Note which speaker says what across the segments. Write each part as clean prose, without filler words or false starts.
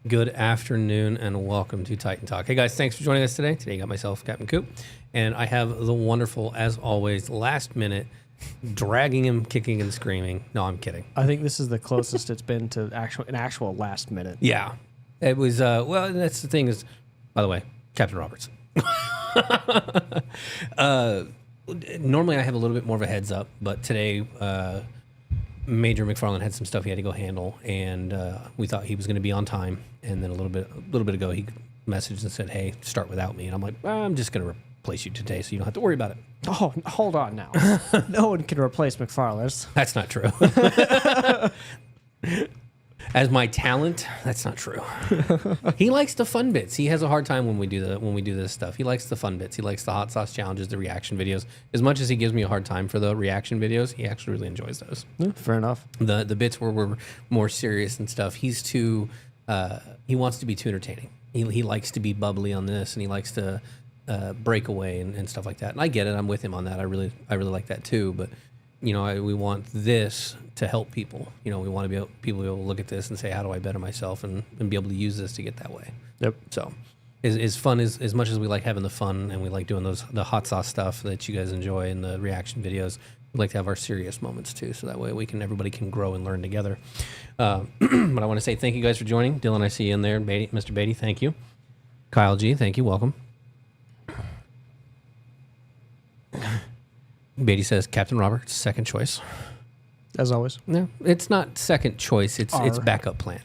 Speaker 1: Good afternoon and welcome to Titan Talk. Hey guys, thanks for joining us today. Today you got myself, Captain Coop, and I have the wonderful, as always, last minute, dragging him, kicking and screaming. No, I'm kidding.
Speaker 2: I think this is the closest it's been to an actual last minute.
Speaker 1: Yeah. It was, well, that's the thing is, by the way, Captain Roberts. Normally I have a little bit more of a heads up, but today, Major McFarland had some stuff he had to go handle, and we thought he was going to be on time. And then a little bit ago, he messaged and said, "Hey, start without me." And I'm like, "I'm just going to replace you today, so you don't have to worry about it."
Speaker 2: Oh, hold on now. No one can replace McFarland.
Speaker 1: That's not true. As my talent, that's not true. He likes the fun bits. He has a hard time when we do this stuff. He likes the fun bits. He likes the hot sauce challenges, the reaction videos. As much as he gives me a hard time for the reaction videos, he actually really enjoys those.
Speaker 2: Yeah, fair enough.
Speaker 1: The bits where we're more serious and stuff, he's too. He wants to be too entertaining. He likes to be bubbly on this, and he likes to break away and stuff like that. And I get it. I'm with him on that. I really like that too. But we want this to help people. We want people to be able to look at this and say, how do I better myself and be able to use this to get that way.
Speaker 2: Yep.
Speaker 1: So is fun as much as we like having the fun and we like doing the hot sauce stuff that you guys enjoy and the reaction videos, we like to have our serious moments too. So that way everybody can grow and learn together. But I want to say thank you guys for joining. Dylan, I see you in there. Mr. Beatty, thank you. Kyle G, thank you. Welcome. Beatty says Captain Roberts, second choice.
Speaker 2: As always.
Speaker 1: No, it's not second choice. It's backup plan.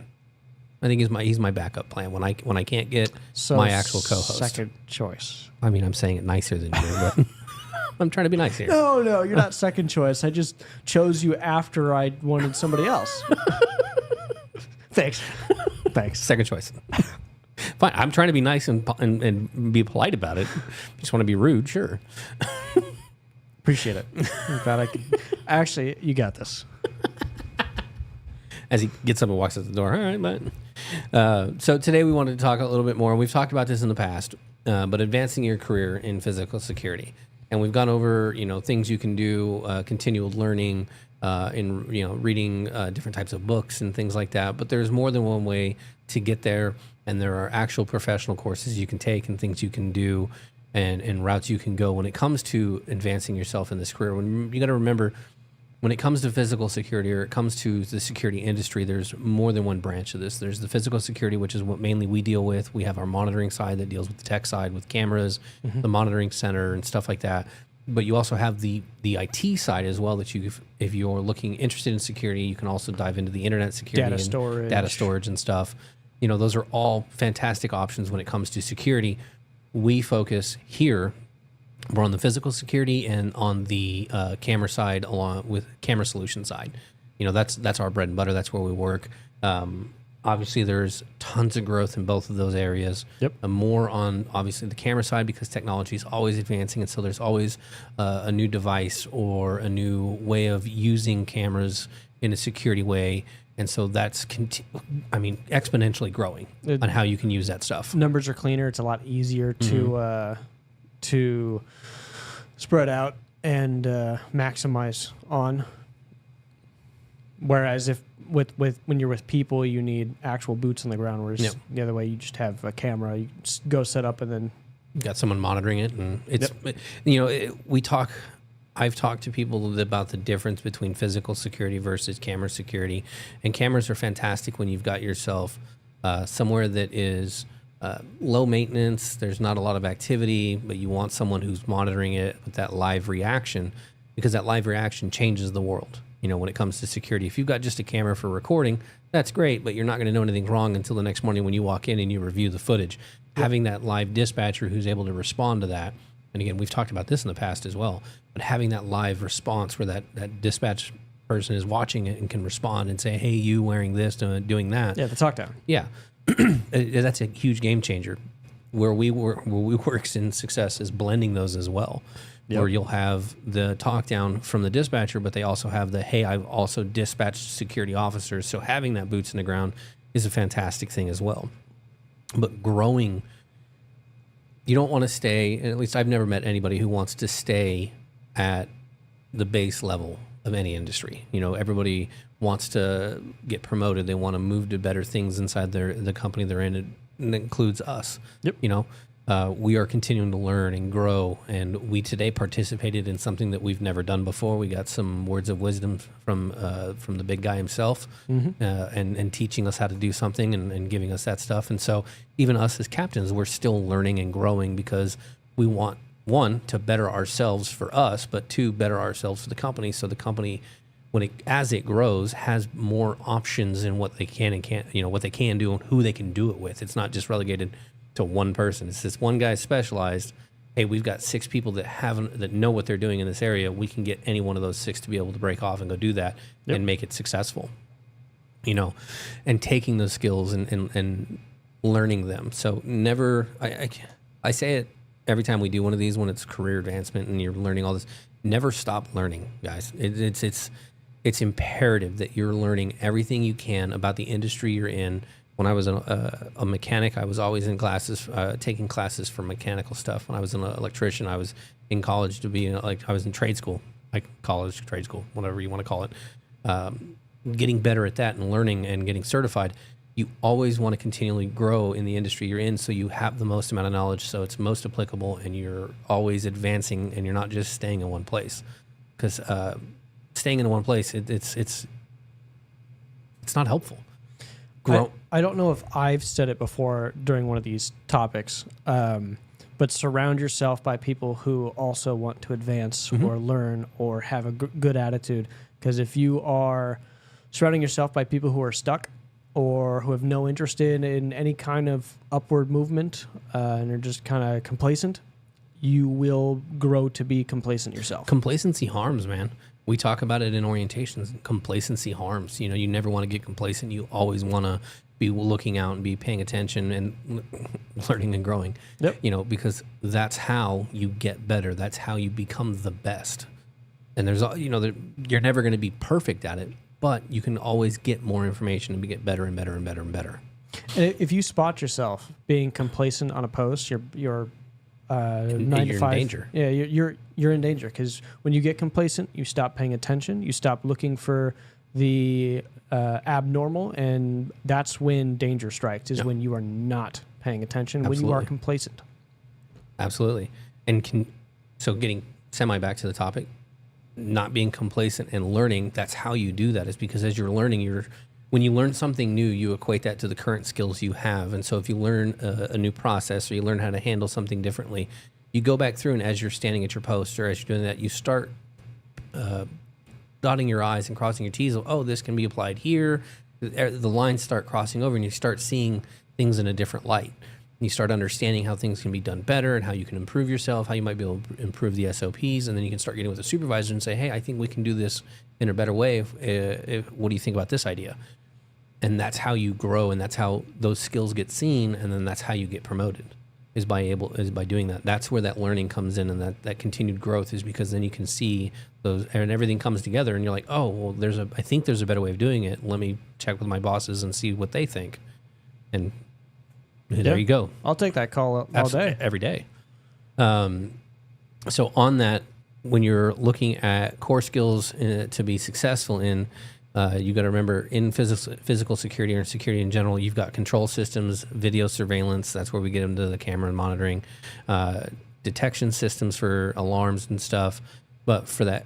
Speaker 1: I think he's my backup plan when I can't get my actual co-host.
Speaker 2: Second choice.
Speaker 1: I mean, I'm saying it nicer than you, but I'm trying to be nice here.
Speaker 2: No, you're not second choice. I just chose you after I wanted somebody else. Thanks.
Speaker 1: Second choice. Fine. I'm trying to be nice and be polite about it. Just want to be rude, sure.
Speaker 2: Appreciate it. I'm glad I can. Actually, you got this.
Speaker 1: As he gets up and walks out the door. All right, but so today we wanted to talk a little bit more. We've talked about this in the past, but advancing your career in physical security, and we've gone over things you can do, continual learning, in reading different types of books and things like that. But there's more than one way to get there, and there are actual professional courses you can take and things you can do. And routes you can go when it comes to advancing yourself in this career. You got to remember, when it comes to physical security or it comes to the security industry, there's more than one branch of this. There's the physical security, which is what mainly we deal with. We have our monitoring side that deals with the tech side with cameras, the monitoring center and stuff like that. But you also have the IT side as well that if you're interested in security, you can also dive into the internet security data storage and stuff. Those are all fantastic options when it comes to security. We focus here more on the physical security and on the camera side, along with camera solution side. That's our bread and butter. That's where we work. Obviously, there's tons of growth in both of those areas.
Speaker 2: Yep.
Speaker 1: More on obviously the camera side because technology is always advancing, and so there's always a new device or a new way of using cameras in a security way. And so that's, exponentially growing on how you can use that stuff.
Speaker 2: Numbers are cleaner. It's a lot easier to spread out and maximize on. Whereas when you're with people, you need actual boots on the ground. Whereas the other way, you just have a camera. You just go set up and then
Speaker 1: you got someone monitoring it, and it's I've talked to people about the difference between physical security versus camera security. And cameras are fantastic when you've got yourself somewhere that is low maintenance, there's not a lot of activity, but you want someone who's monitoring it with that live reaction, because that live reaction changes the world. When it comes to security, if you've got just a camera for recording, that's great, but you're not going to know anything's wrong until the next morning when you walk in and you review the footage. Yep. Having that live dispatcher who's able to respond to that, and again, we've talked about this in the past as well, but having that live response where that dispatch person is watching it and can respond and say, hey, you wearing this, doing that.
Speaker 2: Yeah, the talk down.
Speaker 1: Yeah. That's a huge game changer. Where we work in success is blending those as well. Yep. Where you'll have the talk down from the dispatcher, but they also have hey, I've also dispatched security officers. So having that boots in the ground is a fantastic thing as well. But growing, you don't want to stay, and at least I've never met anybody who wants to stay at the base level of any industry. Everybody wants to get promoted. They want to move to better things inside the company they're in. And it includes us.
Speaker 2: Yep.
Speaker 1: You know, we are continuing to learn and grow. And we today participated in something that we've never done before. We got some words of wisdom from the big guy himself, and teaching us how to do something and giving us that stuff. And so even us as captains, we're still learning and growing because we want, one, to better ourselves for us, but two, better ourselves for the company. So the company, as it grows, has more options in what they can and can't, what they can do and who they can do it with. It's not just relegated to one person. It's this one guy specialized. Hey, we've got 6 people that know what they're doing in this area. We can get any one of those 6 to be able to break off and go do that and make it successful. And taking those skills and learning them. So never, I say it every time we do one of these when it's career advancement and you're learning all this. Never stop learning, guys. It's imperative that you're learning everything you can about the industry you're in. When I was a mechanic, I was always in classes, taking classes for mechanical stuff. When I was an electrician, I was in college I was in trade school, like college, trade school, whatever you want to call it. Getting better at that and learning and getting certified. You always want to continually grow in the industry you're in so you have the most amount of knowledge, so it's most applicable and you're always advancing and you're not just staying in one place. Because staying in one place, it's not helpful.
Speaker 2: I don't know if I've said it before during one of these topics, but surround yourself by people who also want to advance or learn or have a good attitude. Because if you are surrounding yourself by people who are stuck or who have no interest in any kind of upward movement and are just kind of complacent, you will grow to be complacent yourself.
Speaker 1: Complacency harms, man. We talk about it in orientations. Complacency harms. You never want to get complacent. You always want to be looking out and be paying attention and learning and growing.
Speaker 2: Yep.
Speaker 1: Because that's how you get better. That's how you become the best. And there's, you're never going to be perfect at it, but you can always get more information and get better and better and better and better.
Speaker 2: And if you spot yourself being complacent on a post, you're 9 to 5.
Speaker 1: In danger.
Speaker 2: Yeah, you're in danger because when you get complacent, you stop paying attention. You stop looking for the abnormal, and that's when danger strikes. Is when you are not paying attention.
Speaker 1: Absolutely.
Speaker 2: When you are complacent.
Speaker 1: Absolutely. And so getting semi back to the topic, not being complacent and learning. That's how you do that. Is because as you're learning, when you learn something new, you equate that to the current skills you have. And so if you learn a new process or you learn how to handle something differently, you go back through and as you're standing at your post or as you're doing that, you start dotting your I's and crossing your T's. Oh, this can be applied here. The lines start crossing over and you start seeing things in a different light. You start understanding how things can be done better and how you can improve yourself, how you might be able to improve the SOPs. And then you can start getting with a supervisor and say, hey, I think we can do this in a better way. What do you think about this idea? And that's how you grow, and that's how those skills get seen, and then that's how you get promoted, is by doing that. That's where that learning comes in, and that continued growth is because then you can see those, and everything comes together, and you're like, oh, well, I think there's a better way of doing it. Let me check with my bosses and see what they think, and there you go.
Speaker 2: I'll take that call all day,
Speaker 1: every day. So on that, when you're looking at core skills to be successful in. You got to remember in physical security or security in general, you've got control systems, video surveillance. That's where we get into the camera and monitoring, detection systems for alarms and stuff. But for that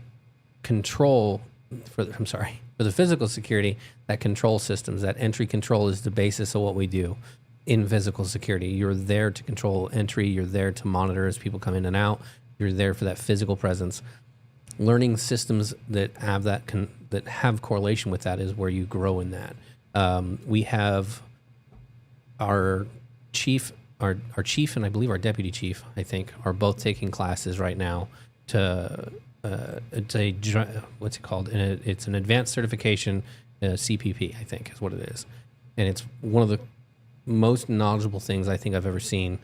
Speaker 1: for the physical security, that control systems, that entry control is the basis of what we do in physical security. You're there to control entry. You're there to monitor as people come in and out. You're there for that physical presence. Learning systems that have that have correlation with that is where you grow in that. We have our chief, and I believe our deputy chief, I think, are both taking classes right now to what's it called? It's an advanced certification, CPP, I think is what it is, and it's one of the most knowledgeable things I think I've ever seen.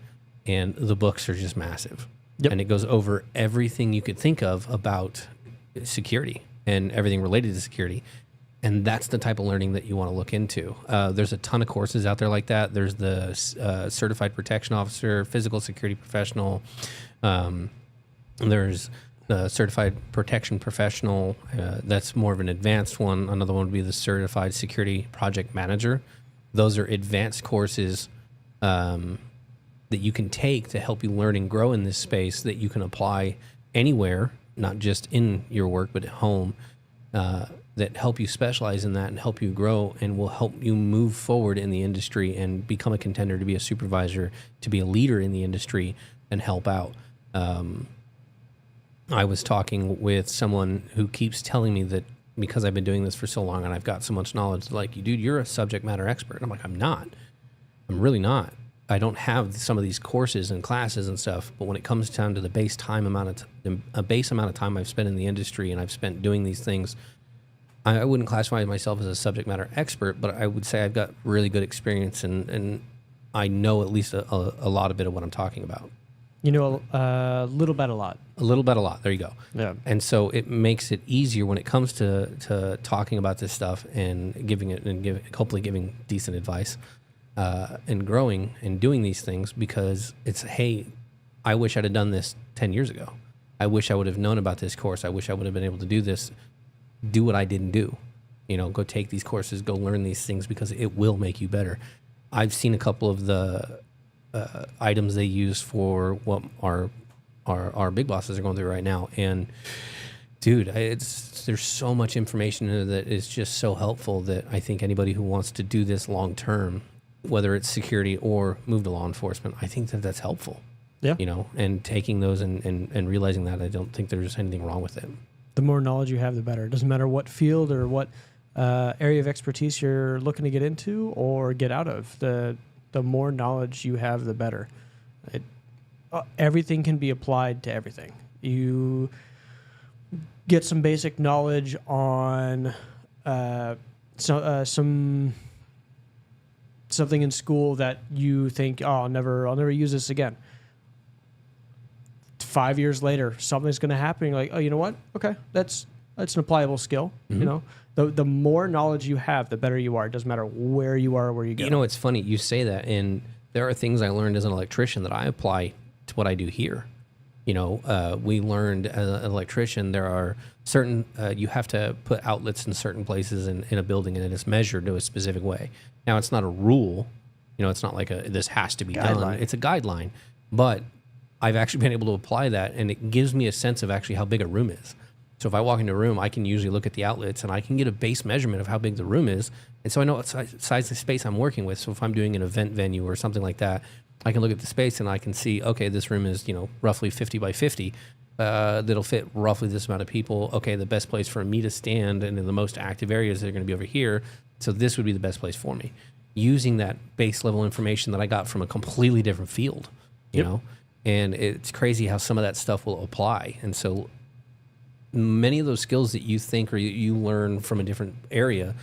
Speaker 1: And the books are just massive. Yep. And it goes over everything you could think of about security and everything related to security. And that's the type of learning that you want to look into. There's a ton of courses out there like that. There's the Certified Protection Officer, Physical Security Professional. There's certified protection professional. That's more of an advanced one. Another one would be the certified security project manager. Those are advanced courses that you can take to help you learn and grow in this space that you can apply anywhere, not just in your work, but at home, that help you specialize in that and help you grow and will help you move forward in the industry and become a contender to be a supervisor, to be a leader in the industry and help out. I was talking with someone who keeps telling me that because I've been doing this for so long and I've got so much knowledge, like, dude, you're a subject matter expert. I'm like, I'm not. I'm really not. I don't have some of these courses and classes and stuff, but when it comes down to the base amount of time I've spent in the industry and I've spent doing these things, I wouldn't classify myself as a subject matter expert, but I would say I've got really good experience and I know at least a lot of bit of what I'm talking about.
Speaker 2: You know, a little bit, a lot.
Speaker 1: A little bit, a lot. There you go.
Speaker 2: Yeah.
Speaker 1: And so it makes it easier when it comes to talking about this stuff and hopefully giving decent advice and growing and doing these things, because it's, hey, I wish I'd have done this 10 years ago. I wish I would have known about this course. I wish I would have been able to do this, do what I didn't do. Go take these courses, go learn these things, because it will make you better. I've seen a couple of the items they use for what our big bosses are going through right now. And dude, there's so much information in it that is just so helpful that I think anybody who wants to do this long term, whether it's security or move to law enforcement, I think that that's helpful.
Speaker 2: Yeah.
Speaker 1: And taking those and realizing that, I don't think there's anything wrong with it.
Speaker 2: The more knowledge you have, the better. It doesn't matter what field or what area of expertise you're looking to get into or get out of. The more knowledge you have, the better. Everything can be applied to everything. You get some basic knowledge on something in school that you think, oh, I'll never use this again. 5 years later, something's going to happen. You're like, oh, you know what? Okay, that's an applicable skill.
Speaker 1: Mm-hmm.
Speaker 2: The more knowledge you have, the better you are. It doesn't matter where you are or where you go.
Speaker 1: It's funny you say that, and there are things I learned as an electrician that I apply to what I do here. We learned as an electrician, there are certain, you have to put outlets in certain places in a building, and it is measured to a specific way. Now, it's not a rule. It's not like this has to be done. It's a guideline. But I've actually been able to apply that, and it gives me a sense of actually how big a room is. So if I walk into a room, I can usually look at the outlets and I can get a base measurement of how big the room is. And so I know what size of space I'm working with. So if I'm doing an event venue or something like that, I can look at the space and I can see, okay, this room is, roughly 50 by 50. That'll fit roughly this amount of people. Okay, the best place for me to stand and in the most active areas are going to be over here. So this would be the best place for me. Using that base level information that I got from a completely different field, you know? And it's crazy how some of that stuff will apply. And so many of those skills that you think or you learn from a different area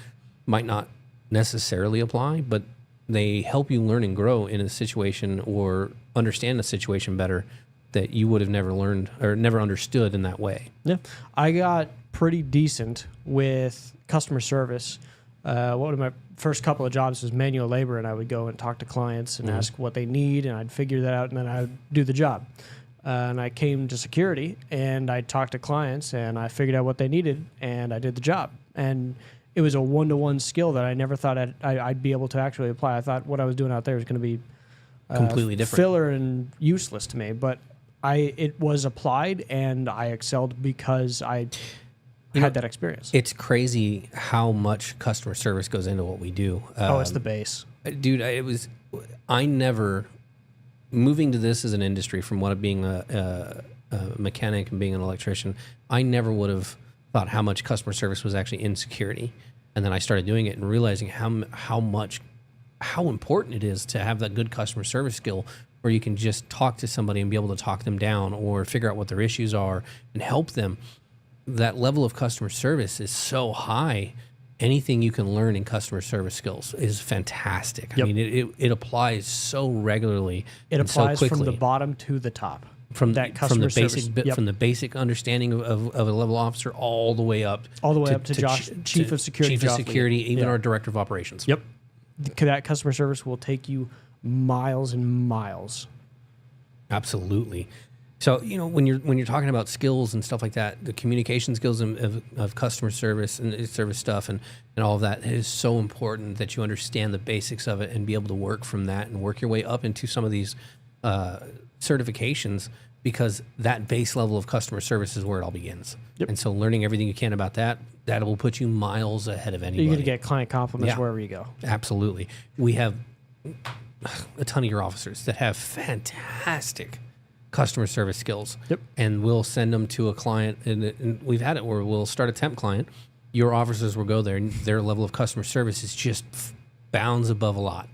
Speaker 1: might not necessarily apply, but they help you learn and grow in a situation or understand a situation better that you would have never learned or never understood in that way.
Speaker 2: Yeah. I got pretty decent with customer service. One of my first couple of jobs was manual labor, and I would go and talk to clients and ask what they need, and I'd figure that out, and then I would do the job. And I came to security, and I talked to clients, and I figured out what they needed, and I did the job. And it was a one-to-one skill that I never thought I'd be able to actually apply. I thought what I was doing out there was going to be
Speaker 1: completely different,
Speaker 2: filler and useless to me. But it was applied, and I excelled because I had that experience.
Speaker 1: It's crazy how much customer service goes into what we do.
Speaker 2: It's the base.
Speaker 1: Dude, I never... Moving to this as an industry from what being a mechanic and being an electrician, I never would have thought how much customer service was actually in security. And then I started doing it and realizing how important it is to have that good customer service skill where you can just talk to somebody and be able to talk them down or figure out what their issues are and help them. That level of customer service is so high. Anything you can learn in customer service skills is fantastic.
Speaker 2: Yep.
Speaker 1: I mean, it applies so regularly.
Speaker 2: It applies
Speaker 1: so
Speaker 2: from the bottom to the top.
Speaker 1: From
Speaker 2: that customer service.
Speaker 1: From the basic understanding of a level officer all the way up
Speaker 2: to Josh, Chief of Security,
Speaker 1: even our Director of Operations.
Speaker 2: Yep. That customer service will take you miles and miles.
Speaker 1: Absolutely. So, when you're talking about skills and stuff like that, the communication skills of customer service and service stuff and all of that, it is so important that you understand the basics of it and be able to work from that and work your way up into some of these certifications, because that base level of customer service is where it all begins.
Speaker 2: Yep.
Speaker 1: And so learning everything you can about that will put you miles ahead of anybody.
Speaker 2: You're going to get client compliments wherever you go.
Speaker 1: Absolutely. We have a ton of your officers that have fantastic customer service skills.
Speaker 2: Yep.
Speaker 1: And we'll send them to a client, and we've had it where we'll start a temp client. Your officers will go there, and their level of customer service is just bounds above a lot.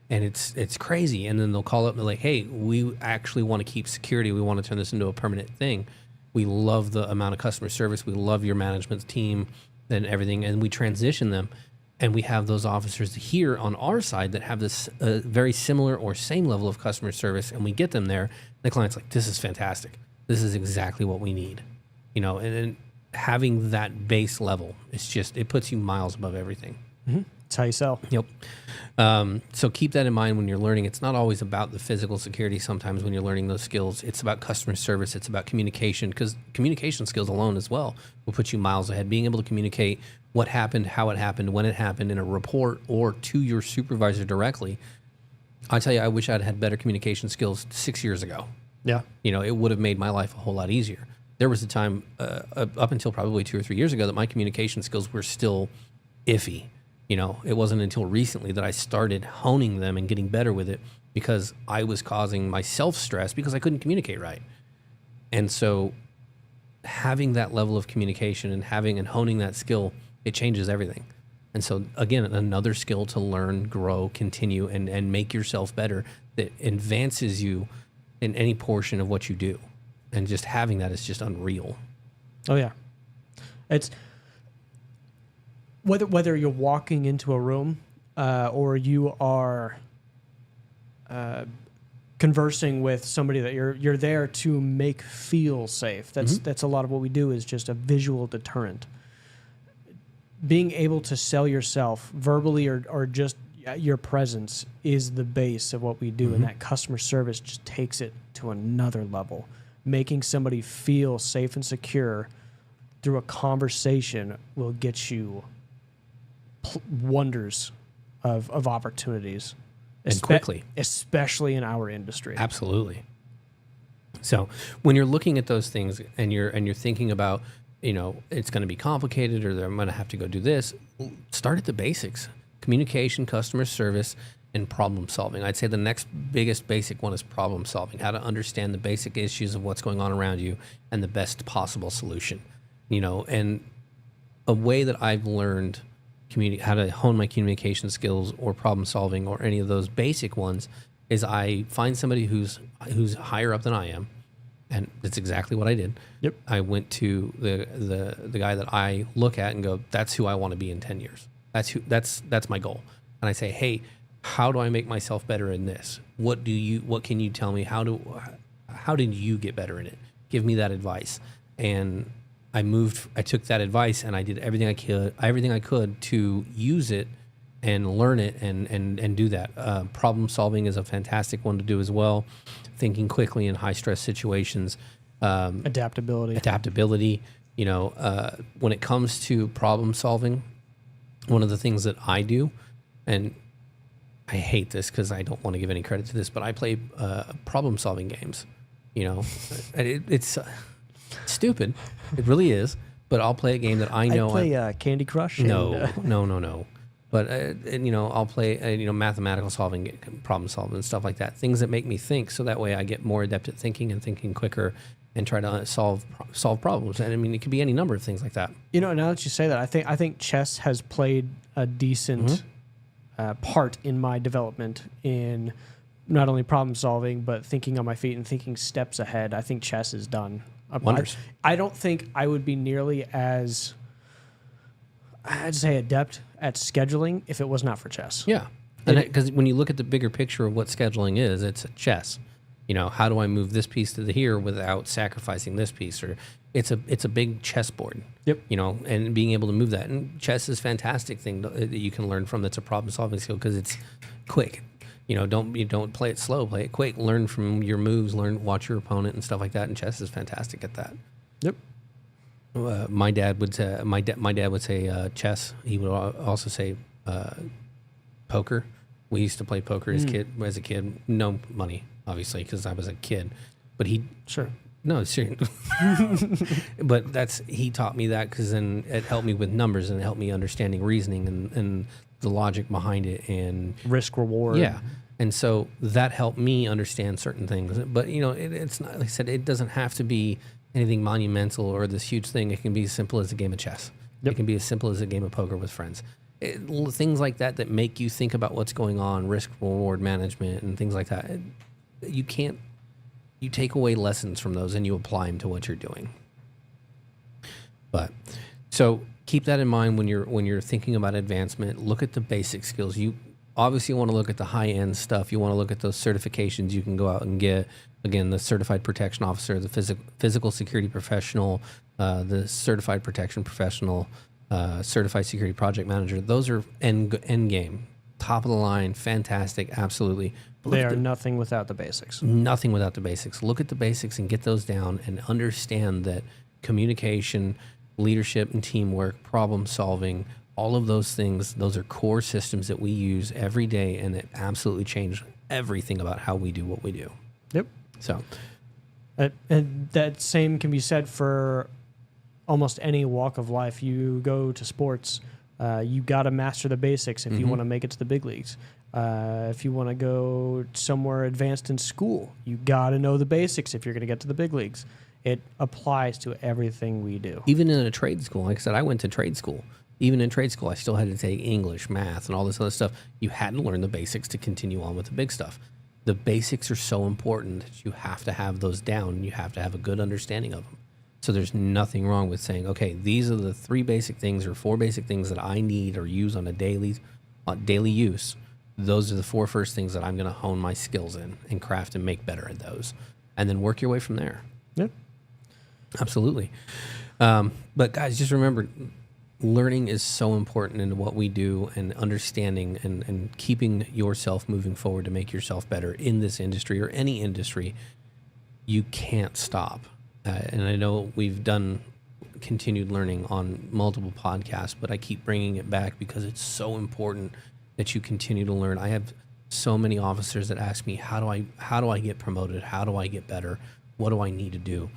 Speaker 1: And it's crazy. And then they'll call up and they're like, hey, we actually want to keep security. We want to turn this into a permanent thing. We love the amount of customer service. We love your management team and everything. And we transition them. And we have those officers here on our side that have this very similar or same level of customer service. And we get them there. The client's like, this is fantastic. This is exactly what we need. And having that base level, it puts you miles above everything.
Speaker 2: Mm-hmm. That's how you sell.
Speaker 1: Yep. So keep that in mind when you're learning. It's not always about the physical security. Sometimes when you're learning those skills, it's about customer service. It's about communication, because communication skills alone as well will put you miles ahead. Being able to communicate what happened, how it happened, when it happened in a report or to your supervisor directly. I tell you, I wish I'd had better communication skills 6 years ago.
Speaker 2: Yeah.
Speaker 1: It would have made my life a whole lot easier. There was a time up until probably 2 or 3 years ago that my communication skills were still iffy. It wasn't until recently that I started honing them and getting better with it, because I was causing myself stress because I couldn't communicate right. And so having that level of communication and honing that skill, it changes everything. And so again, another skill to learn, grow, continue, and make yourself better that advances you in any portion of what you do. And just having that is just unreal.
Speaker 2: Oh yeah. It's whether you're walking into a room or you are conversing with somebody that you're there to make feel safe. That's a lot of what we do, is just a visual deterrent. Being able to sell yourself verbally or just your presence is the base of what we do, and that customer service just takes it to another level. Making somebody feel safe and secure through a conversation will get you wonders of opportunities,
Speaker 1: and quickly,
Speaker 2: especially in our industry.
Speaker 1: Absolutely. So when you're looking at those things and you're thinking about, it's going to be complicated, or I'm going to have to go do this, start at the basics: communication, customer service, and problem solving. I'd say the next biggest basic one is problem solving, how to understand the basic issues of what's going on around you and the best possible solution. And a way that I've learned how to hone my communication skills or problem solving or any of those basic ones is I find somebody who's higher up than I am, and that's exactly what I did.
Speaker 2: Yep.
Speaker 1: I went to the guy that I look at and go, that's who I want to be in 10 years. That's my goal. And I say, hey, how do I make myself better in this? What can you tell me? How did you get better in it? Give me that advice. And I took that advice and I did everything I could to use it and learn it and do that. Problem solving is a fantastic one to do as well. Thinking quickly in high stress situations. Adaptability. When it comes to problem solving, one of the things that I do, and I hate this because I don't want to give any credit to this, but I play problem solving games. It's stupid. It really is. But I'll play a game that I know.
Speaker 2: I play Candy Crush.
Speaker 1: No. But I'll play mathematical solving, problem solving, and stuff like that. Things that make me think, so that way I get more adept at thinking and thinking quicker, and try to solve problems. And I mean, it could be any number of things like that.
Speaker 2: Now that you say that, I think chess has played a decent part in my development in not only problem solving, but thinking on my feet and thinking steps ahead. I think chess is done.
Speaker 1: Wonders.
Speaker 2: I don't think I would be nearly as, I'd say, adept at scheduling if it was not for chess.
Speaker 1: Yeah. Because when you look at the bigger picture of what scheduling is, it's chess. How do I move this piece to here without sacrificing this piece? Or it's a big chessboard.
Speaker 2: Yep.
Speaker 1: And being able to move that. And chess is a fantastic thing that you can learn from. That's a problem solving skill because it's quick. don't play it slow, play it quick. Learn from your moves, watch your opponent and stuff like that. And chess is fantastic at that.
Speaker 2: Yep.
Speaker 1: My dad would say chess. He would also say poker. We used to play poker as a kid. No money, obviously, because I was a kid. But
Speaker 2: Sure.
Speaker 1: No, seriously. But he taught me that because then it helped me with numbers and it helped me understanding reasoning and the logic behind it and
Speaker 2: risk reward.
Speaker 1: Yeah. And so that helped me understand certain things. But, it's not, like I said, it doesn't have to be anything monumental or this huge thing. It can be as simple as a game of chess. Yep. It can be as simple as a game of poker with friends. Things like that make you think about what's going on, risk reward management and things like that. You take away lessons from those and you apply them to what you're doing. But so keep that in mind when you're thinking about advancement. Look at the basic skills. You obviously want to look at the high end stuff. You want to look at those certifications you can go out and get. Again, the certified protection officer, the physical security professional, the certified protection professional, certified security project manager. Those are end game, top of the line, fantastic, absolutely.
Speaker 2: They are nothing without the basics.
Speaker 1: Nothing without the basics. Look at the basics and get those down and understand that communication, leadership and teamwork, problem solving, all of those things, those are core systems that we use every day and that absolutely change everything about how we do what we do.
Speaker 2: Yep.
Speaker 1: So,
Speaker 2: and that same can be said for almost any walk of life. You go to sports, you got to master the basics if you want to make it to the big leagues. If you want to go somewhere advanced in school, you got to know the basics if you're going to get to the big leagues. It applies to everything we do.
Speaker 1: Even in a trade school, like I said, I went to trade school. Even in trade school, I still had to take English, math, and all this other stuff. You had to learn the basics to continue on with the big stuff. The basics are so important that you have to have those down and you have to have a good understanding of them. So there's nothing wrong with saying, okay, these are the 3 basic things or 4 basic things that I need or use on a daily use. Those are the 4 first things that I'm going to hone my skills in and craft and make better at those. And then work your way from there.
Speaker 2: Yep.
Speaker 1: Absolutely. But guys, just remember, learning is so important in what we do and understanding and keeping yourself moving forward to make yourself better in this industry or any industry. You can't stop. And I know we've done continued learning on multiple podcasts, but I keep bringing it back because it's so important that you continue to learn. I have so many officers that ask me, how do I get promoted? How do I get better? What do I need to do?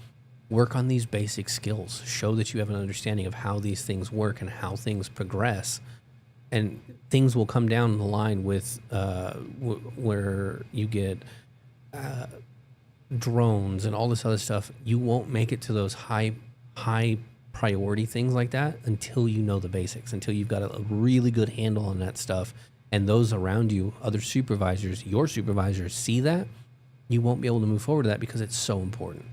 Speaker 1: Work on these basic skills. Show that you have an understanding of how these things work and how things progress. And things will come down the line with where you get drones and all this other stuff. You won't make it to those high priority things like that until you know the basics, until you've got a really good handle on that stuff. And those around you, other supervisors, your supervisors, see that, you won't be able to move forward to that because it's so important.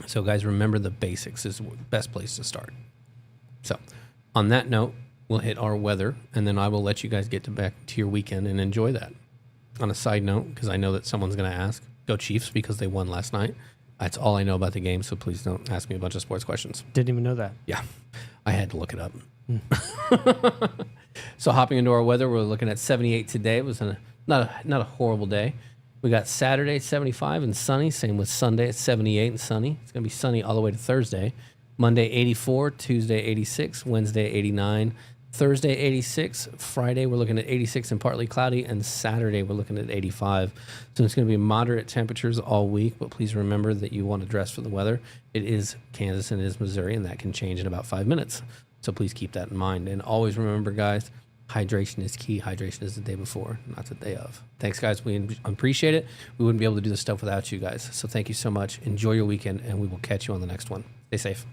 Speaker 1: So guys, remember the basics is the best place to start. So on that note, we'll hit our weather, and then I will let you guys get back to your weekend and enjoy that. On a side note, because I know that someone's going to ask, go Chiefs because they won last night. That's all I know about the game, so please don't ask me a bunch of sports questions.
Speaker 2: Didn't even know that.
Speaker 1: Yeah, I had to look it up. So hopping into our weather, we're looking at 78 today. It was not a horrible day. We got Saturday 75 and sunny. Same with Sunday at 78 and sunny. It's going to be sunny all the way to Thursday. Monday 84, Tuesday 86, Wednesday 89, Thursday 86, Friday we're looking at 86 and partly cloudy, and Saturday we're looking at 85. So it's going to be moderate temperatures all week, but please remember that you want to dress for the weather. It is Kansas and it is Missouri, and that can change in about 5 minutes. So please keep that in mind. And always remember, guys, hydration is key. Hydration is the day before, not the day of. Thanks, guys. We appreciate it. We wouldn't be able to do this stuff without you guys. So thank you so much. Enjoy your weekend, and we will catch you on the next one. Stay safe.